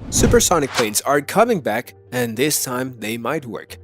Supersonic planes are coming back, and this time they might work.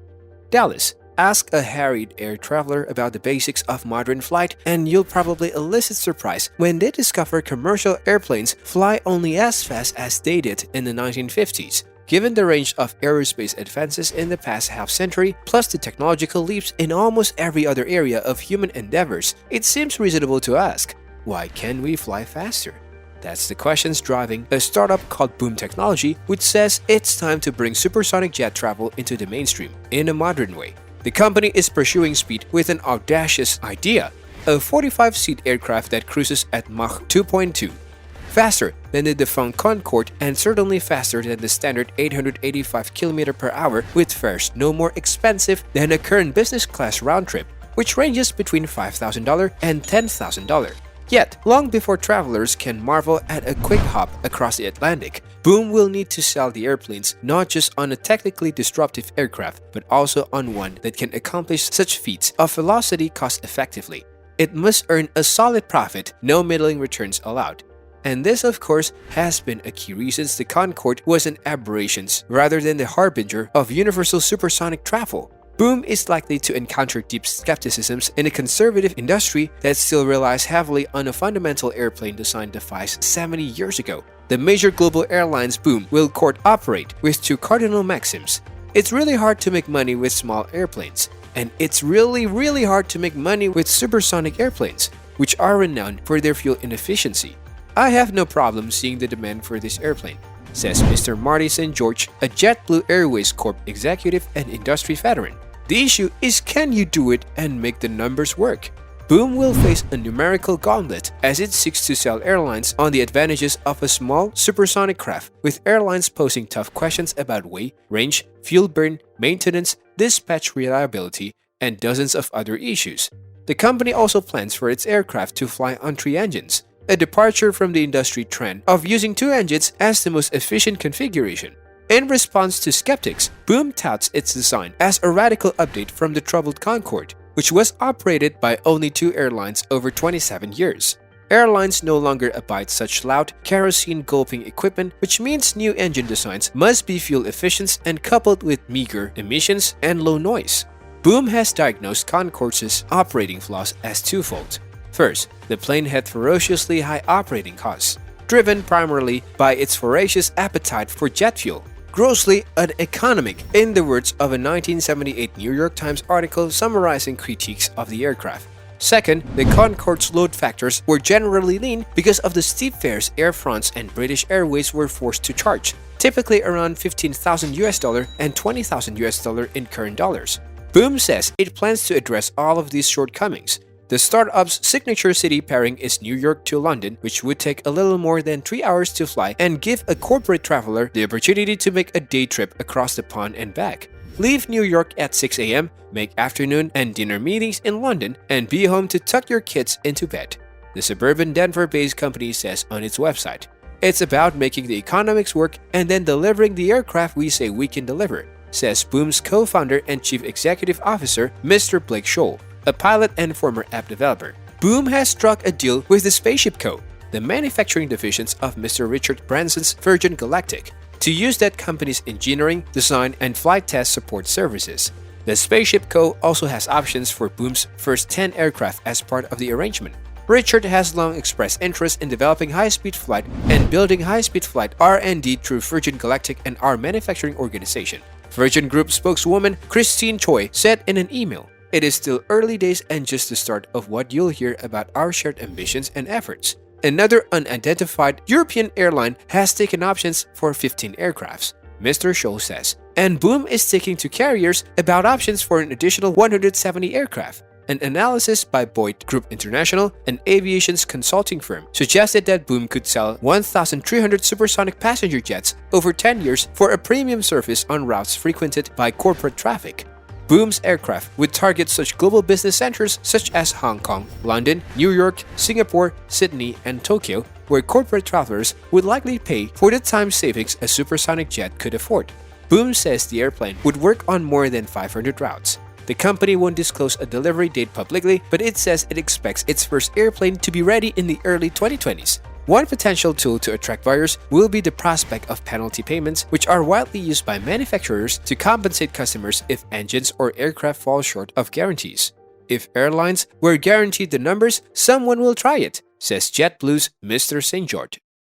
Dallas. Ask a harried air traveler about the basics of modern flight, and you'll probably elicit surprise when they discover commercial airplanes fly only as fast as they did in the 1950s. Given the range of aerospace advances in the past half-century, plus the technological leaps in almost every other area of human endeavors, it seems reasonable to ask, why can't we fly faster? That's the questions driving a startup called Boom Technology, which says it's time to bring supersonic jet travel into the mainstream in a modern way. The company is pursuing speed with an audacious idea, a 45-seat aircraft that cruises at Mach 2.2. Faster than the defunct Concorde and certainly faster than the standard 885 km per hour, with fares no more expensive than a current business class round trip, which ranges between $5,000 and $10,000. Yet, long before travelers can marvel at a quick hop across the Atlantic, Boom will need to sell the airplanes not just on a technically disruptive aircraft, but also on one that can accomplish such feats of velocity cost-effectively. It must earn a solid profit, no middling returns allowed. And this, of course, has been a key reason the Concorde was an aberration rather than the harbinger of universal supersonic travel. Boom is likely to encounter deep skepticisms in a conservative industry that still relies heavily on a fundamental airplane design devised 70 years ago. The major global airlines Boom will operate with two cardinal maxims. It's really hard to make money with small airplanes, and it's really hard to make money with supersonic airplanes, which are renowned for their fuel inefficiency. I have no problem seeing the demand for this airplane, says Mr. Marty St. George, a JetBlue Airways Corp executive and industry veteran. The issue is, can you do it and make the numbers work? Boom will face a numerical gauntlet as it seeks to sell airlines on the advantages of a small supersonic craft, with airlines posing tough questions about weight, range, fuel burn, maintenance, dispatch reliability, and dozens of other issues. The company also plans for its aircraft to fly on 3 engines, a departure from the industry trend of using 2 engines as the most efficient configuration. In response to skeptics, Boom touts its design as a radical update from the troubled Concorde, which was operated by only 2 airlines over 27 years. Airlines no longer abide such loud, kerosene-gulping equipment, which means new engine designs must be fuel efficient and coupled with meager emissions and low noise. Boom has diagnosed Concorde's operating flaws as twofold. First, the plane had ferociously high operating costs, driven primarily by its voracious appetite for jet fuel. Grossly uneconomic, in the words of a 1978 New York Times article summarizing critiques of the aircraft. Second, the Concorde's load factors were generally lean because of the steep fares Air France and British Airways were forced to charge, typically around $15,000 and $20,000 in current dollars. Boom says it plans to address all of these shortcomings. The startup's signature city pairing is New York to London, which would take a little more than 3 hours to fly and give a corporate traveler the opportunity to make a day trip across the pond and back. Leave New York at 6 a.m., make afternoon and dinner meetings in London, and be home to tuck your kids into bed, the suburban Denver-based company says on its website. It's about making the economics work and then delivering the aircraft we say we can deliver, says Boom's co-founder and chief executive officer, Mr. Blake Scholl, a pilot and former app developer. Boom has struck a deal with the Spaceship Co., the manufacturing divisions of Mr. Richard Branson's Virgin Galactic, to use that company's engineering, design, and flight test support services. The Spaceship Co. also has options for Boom's first 10 aircraft as part of the arrangement. Richard has long expressed interest in developing high-speed flight and building high-speed flight R&D through Virgin Galactic and our manufacturing organization. Virgin Group spokeswoman Christine Choi said in an email, "It is still early days and just the start of what you'll hear about our shared ambitions and efforts." Another unidentified European airline has taken options for 15 aircrafts, Mr. Scholl says, and Boom is taking to carriers about options for an additional 170 aircraft. An analysis by Boyd Group International, an aviation's consulting firm, suggested that Boom could sell 1,300 supersonic passenger jets over 10 years for a premium service on routes frequented by corporate traffic. Boom's aircraft would target such global business centers such as Hong Kong, London, New York, Singapore, Sydney, and Tokyo, where corporate travelers would likely pay for the time savings a supersonic jet could afford. Boom says the airplane would work on more than 500 routes. The company won't disclose a delivery date publicly, but it says it expects its first airplane to be ready in the early 2020s. One potential tool to attract buyers will be the prospect of penalty payments, which are widely used by manufacturers to compensate customers if engines or aircraft fall short of guarantees. If airlines were guaranteed the numbers, someone will try it, says JetBlue's Mr. St. George.